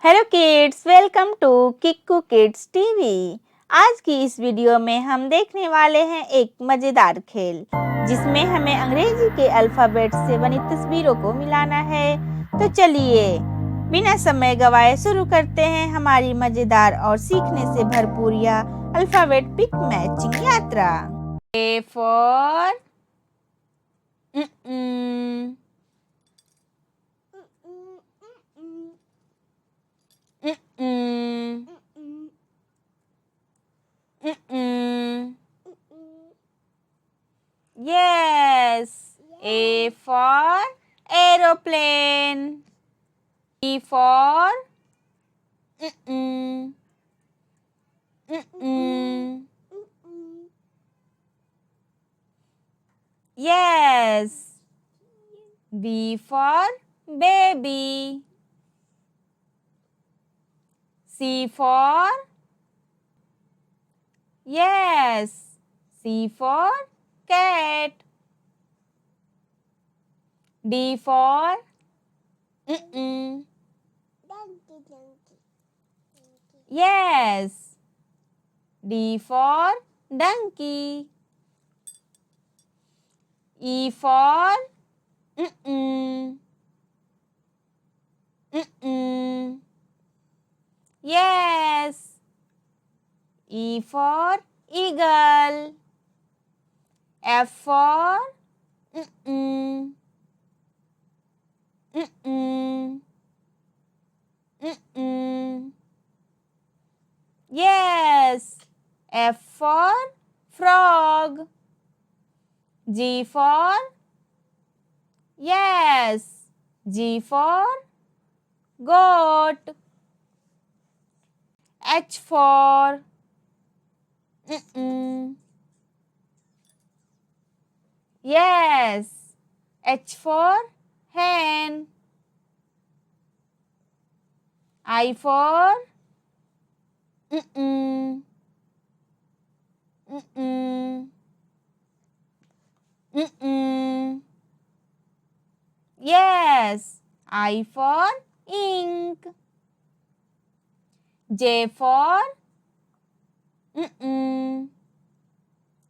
Hello kids, welcome to Kikku kids TV. आज की इस वीडियो में हम देखने वाले हैं एक मज़ेदार खेल जिसमें हमें अंग्रेजी के अल्फ़ाबेट से बनी तस्वीरों को मिलाना है। तो चलिए बिना समय गवाए शुरू करते हैं हमारी मज़ेदार और सीखने से भरपूर यह अल्फ़ाबेट पिक मैचिंग यात्रा। A for Yes. A for aeroplane. E for mm-mm. Mm-mm. Yes. B for baby. C for yes. C for cat. D for mm-mm. Yes. D for donkey. E for mm-mm. Mm-mm. Yes. E for eagle. F for mm-mm. Mm-mm. Mm-mm. Yes. F for frog. G for yes. G for goat. H for mm-mm. Yes. H for hen. I for mm-mm. Mm-mm. Mm-mm. Yes. I for ink. J for mm-mm.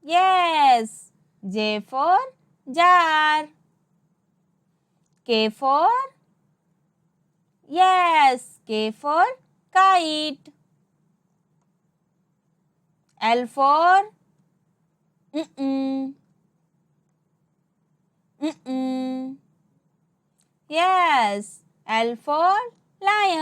Yes. J for jar. K for yes. K for kite. L for mm-mm. Mm-mm. Yes. L for lion.